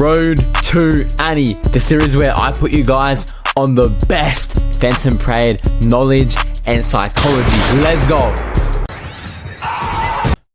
Road to ANNI, the series where I put you guys on the best Phantom Parade knowledge and psychology. Let's go.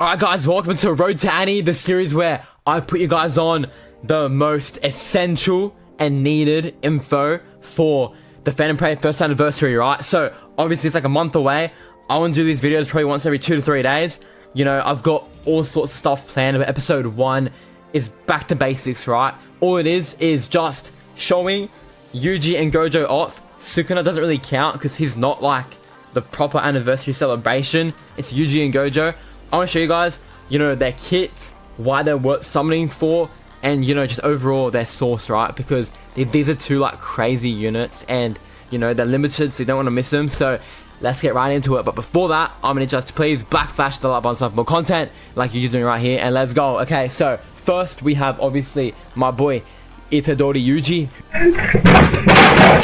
Alright guys, welcome to Road to ANNI, the series where I put you guys on the most essential and needed info for the Phantom Parade first anniversary, right? So obviously it's like a month away. I want to do these videos probably once every 2 to 3 days. You know, I've got all sorts of stuff planned, but episode 1 is back to basics, right? All it is just showing Yuji and Gojo off. Sukuna doesn't really count because he's not like the proper anniversary celebration. It's Yuji and Gojo. I want to show you guys, you know, their kits, why they're worth summoning for, and, you know, just overall their source, right? Because these are 2 like crazy units, and, you know, they're limited, so you don't want to miss them. So let's get right into it. But before that, I'm gonna just please black flash the like button so I have more content like you're doing right here, and let's go. Okay, so first we have obviously my boy Itadori Yuji,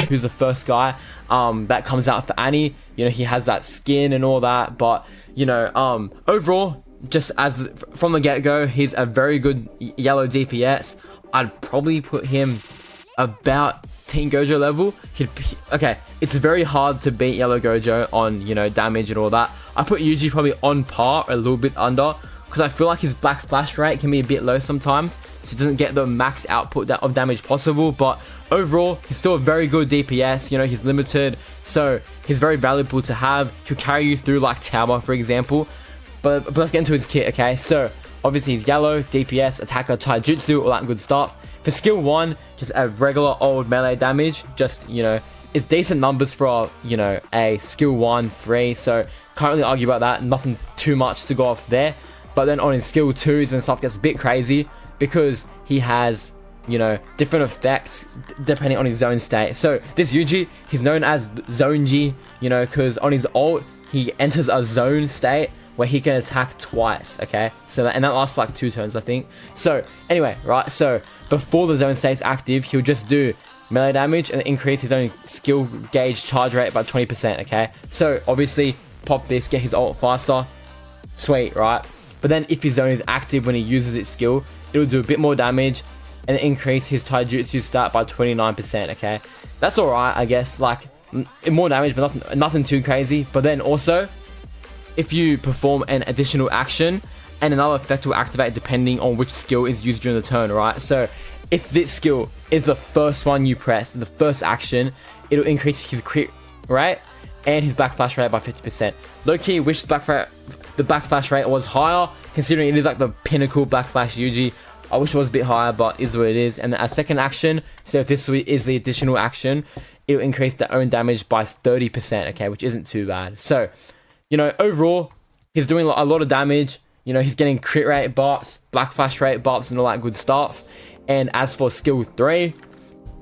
who's the first guy that comes out for ANNI. You know, he has that skin and all that, but you know, overall, just as from the get-go, he's a very good yellow DPS. I'd probably put him about Teen Gojo level. Okay, it's very hard to beat yellow Gojo on, you know, damage and all that. I put Yuji probably on par, a little bit under, because I feel like his black flash rate can be a bit low sometimes, so he doesn't get the max output of damage possible. But overall, he's still a very good DPS. You know, he's limited, so he's very valuable to have. He'll carry you through like tower, for example. But let's get into his kit. Okay, so obviously he's yellow, DPS, attacker, taijutsu, all that good stuff. For skill 1, just a regular old melee damage. Just, you know, it's decent numbers for, you know, a skill 1 free. So can't really argue about that. Nothing too much to go off there. But then on his skill 2 is when stuff gets a bit crazy, because he has, you know, different effects depending on his zone state. So this Yuji, he's known as Zonji, you know, because on his ult, he enters a zone state where he can attack twice, okay? So that lasts for like 2 turns, I think. So anyway, right, so before the zone stays active, he'll just do melee damage and increase his own skill gauge charge rate by 20%, okay? So obviously pop this, get his ult faster, sweet, right? But then if his zone is active when he uses its skill, it'll do a bit more damage and increase his taijutsu stat by 29%, okay? That's alright, I guess, like more damage, but nothing too crazy. But then also, if you perform an additional action, and another effect will activate depending on which skill is used during the turn, right? So if this skill is the first one you press, the first action, it'll increase his crit rate and his black flash rate by 50%. Low-key, wish the black flash rate was higher, considering it is like the pinnacle black flash Yuji. I wish it was a bit higher, but is what it is. And as second action, so if this is the additional action, it'll increase their own damage by 30%, okay, which isn't too bad. So, you know, overall, he's doing a lot of damage. You know, he's getting crit rate buffs, black flash rate buffs, and all that good stuff. And as for skill 3,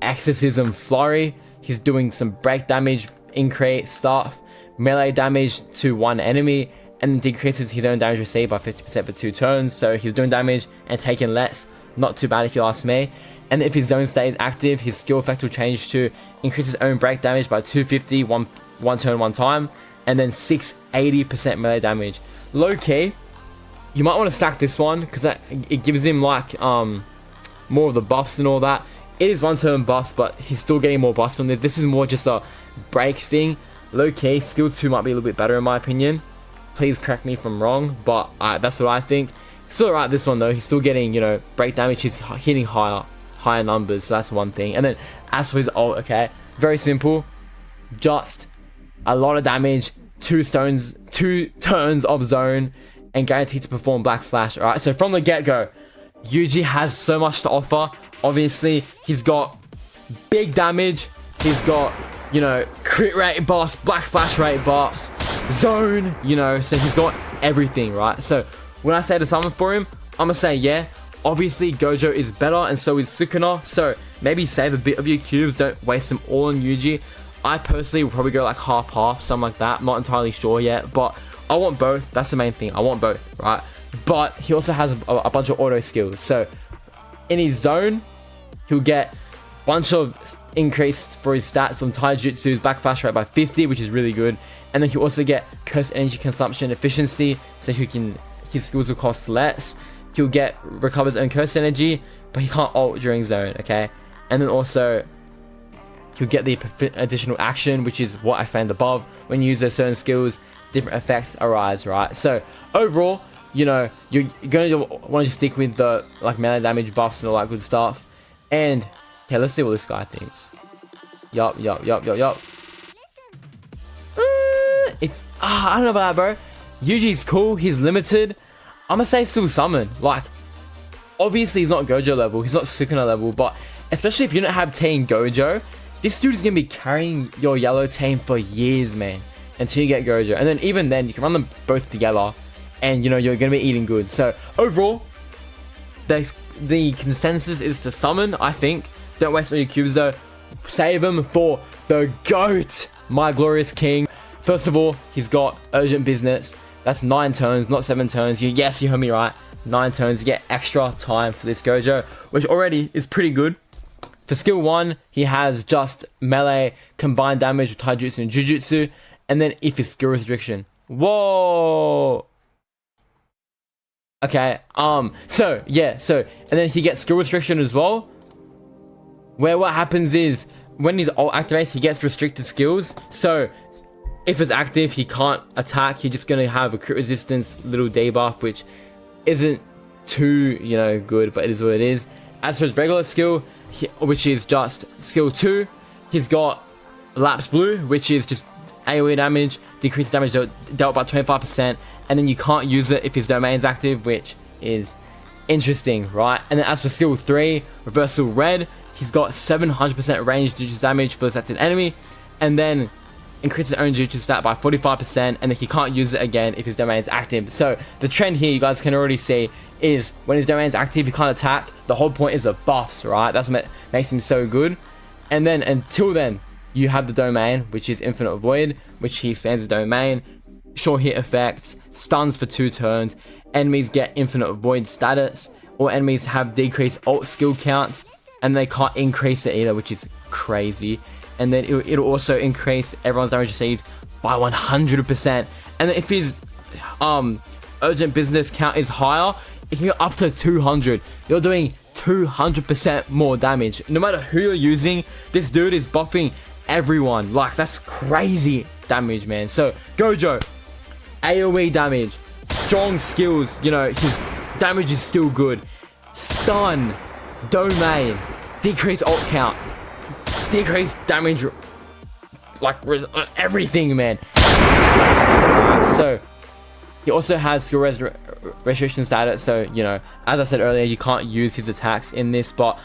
exorcism flurry, he's doing some break damage, increase stuff, melee damage to one enemy, and decreases his own damage received by 50% for 2 turns. So he's doing damage and taking less. Not too bad if you ask me. And if his zone stays active, his skill effect will change to increase his own break damage by 250 one turn, 1 time, and then 680% melee damage. Low key, you might want to stack this one because it gives him like more of the buffs and all that. It is 1 turn buffs, but he's still getting more buffs from this. This is more just a break thing. Low key, skill 2 might be a little bit better in my opinion. Please correct me if I'm wrong, but that's what I think. Still alright, this one though. He's still getting, you know, break damage. He's hitting higher numbers, so that's one thing. And then as for his ult, okay, very simple. Just a lot of damage, 2 turns of zone, and guaranteed to perform black flash. Alright, so from the get-go, Yuji has so much to offer. Obviously, he's got big damage. He's got, you know, crit rate buffs, black flash rate buffs, zone, you know, so he's got everything, right? So when I say to summon for him, I'm gonna say, yeah, obviously Gojo is better, and so is Sukuna, so maybe save a bit of your cubes, don't waste them all on Yuji. I personally will probably go like half, something like that. I'm not entirely sure yet, but I want both. That's the main thing. I want both, right? But he also has a bunch of auto skills. So in his zone, he'll get a bunch of increase for his stats on taijutsu's back flash rate by 50, which is really good. And then he'll also get curse energy consumption efficiency, so his skills will cost less. He'll get recovers own curse energy, but he can't ult during zone, okay? And then also, he'll get the additional action, which is what I explained above. When you use those certain skills, different effects arise, right? So overall, you know, you're gonna want to stick with the like melee damage buffs and all that good stuff. And okay, let's see what this guy thinks. Yup. I don't know about that, bro. Yuji's cool. He's limited. I'm gonna say still summon. Like, obviously he's not Gojo level. He's not Sukuna level. But especially if you don't have Team Gojo, this dude is gonna be carrying your yellow team for years, man, until you get Gojo. And then even then, you can run them both together, and you know you're gonna be eating good. So overall, the consensus is to summon. I think. Don't waste all your cubes though. Save them for the GOAT, my glorious king. First of all, he's got urgent business. That's 9 turns, not 7 turns. Yes, you heard me right. 9 turns. You get extra time for this Gojo, which already is pretty good. For skill 1, he has just melee, combined damage with taijutsu and jujutsu. And then if his skill restriction. Whoa! Okay, and then he gets skill restriction as well. Where what happens is, when his ult activates, he gets restricted skills. So, if it's active, he can't attack. You're just going to have a crit resistance little debuff, which isn't too, you know, good, but it is what it is. As for his regular skill, which is just skill 2, he's got Lapse Blue, which is just AoE damage, decreased damage dealt by 25%, and then you can't use it if his domain's active, which is interesting, right? And then as for skill 3, Reversal Red, he's got 700% range jutsu damage for the selected enemy, and then increases his own jutsu stat by 45%, and then he can't use it again if his domain is active. So the trend here, you guys can already see, is when his domain is active, he can't attack. The whole point is the buffs, right? That's what makes him so good. And then until then, you have the domain, which is Infinite Void, which he expands his domain, short hit effects, stuns for 2 turns, enemies get Infinite Void status, or enemies have decreased ult skill counts, and they can't increase it either, which is crazy. And then it'll also increase everyone's damage received by 100%. And then if his urgent business count is higher, it can go up to 200. You're doing 200% more damage. No matter who you're using, this dude is buffing everyone. Like, that's crazy damage, man. So, Gojo, AoE damage, strong skills, you know, his damage is still good. Stun, domain, decrease ult count, decrease damage, like everything, man. So he also has skill restriction status, so you know, as I said earlier, you can't use his attacks in this, but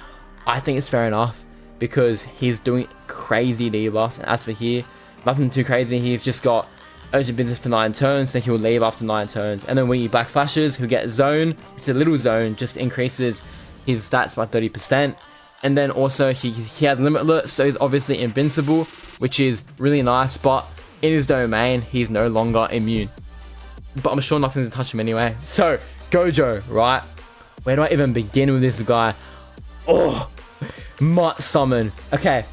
I think it's fair enough because he's doing crazy debuffs. And as for here, nothing too crazy. He's just got urgent business for 9 turns, so he'll leave after 9 turns, and then when he black flashes, he'll get zone, which is a little zone, just increases his stats by 30%. And then also he has limitless, so he's obviously invincible, which is really nice, but in his domain, he's no longer immune. But I'm sure nothing's to touch him anyway. So, Gojo, right? Where do I even begin with this guy? Oh, Mutt Summon. Okay.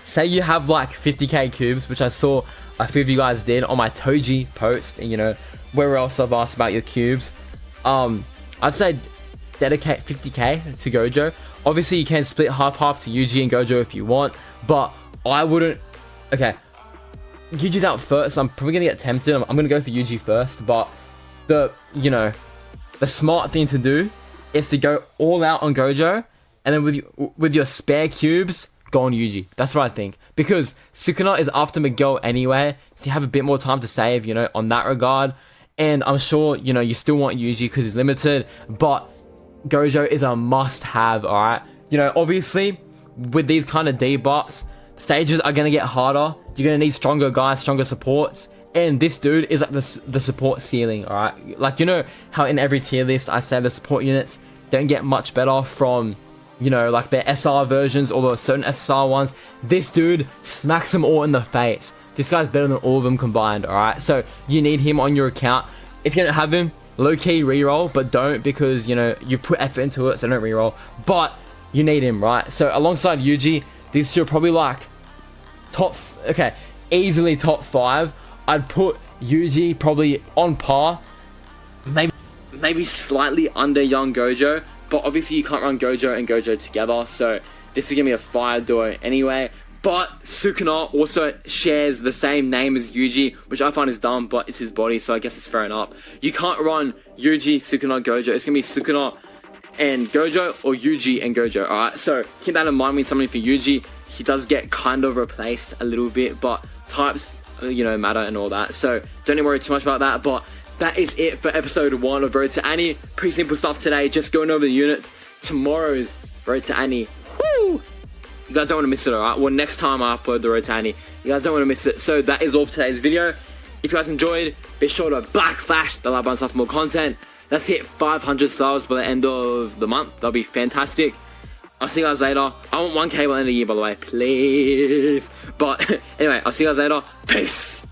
Say you have like 50k cubes, which I saw a few of you guys did on my Toji post, and you know, where else I've asked about your cubes. I'd say dedicate 50k to Gojo. Obviously, you can split half-half to Yuji and Gojo if you want, but I wouldn't. Okay, Yuji's out first, so I'm probably gonna get tempted. I'm gonna go for Yuji first, but the smart thing to do is to go all out on Gojo, and then with your spare cubes, go on Yuji. That's what I think, because Sukuna is after Miguel anyway, so you have a bit more time to save, you know, on that regard. And I'm sure, you know, you still want Yuji because he's limited, but Gojo is a must-have, alright? You know, obviously, with these kind of debuffs, stages are going to get harder. You're going to need stronger guys, stronger supports. And this dude is like the support ceiling, alright? Like, you know how in every tier list, I say the support units don't get much better from, you know, like their SR versions or the certain SSR ones. This dude smacks them all in the face. This guy's better than all of them combined, alright? So, you need him on your account. If you don't have him, low-key reroll, but don't, because, you know, you put effort into it, so don't reroll. But you need him, right? So alongside Yuji, these two are probably like easily top 5. I'd put Yuji probably on par, maybe slightly under young Gojo, but obviously you can't run Gojo and Gojo together, so this is gonna be a fire duo anyway. But Sukuna also shares the same name as Yuji, which I find is dumb, but it's his body, so I guess it's fair enough. You can't run Yuji, Sukuna, Gojo. It's gonna be Sukuna and Gojo, or Yuji and Gojo. Alright, so keep that in mind when something for Yuji. He does get kind of replaced a little bit, but types, you know, matter and all that. So don't need to worry too much about that. But that is it for episode 1 of Road to Annie. Pretty simple stuff today, just going over the units. Tomorrow's Road to Annie. Woo! You guys don't want to miss it, alright? Well, next time I upload the Road to Annie, you guys don't want to miss it. So that is all for today's video. If you guys enjoyed, be sure to backflash the like button for more content. Let's hit 500 subs by the end of the month. That'll be fantastic. I'll see you guys later. I want 1K by the end of the year, by the way, please. But anyway, I'll see you guys later. Peace.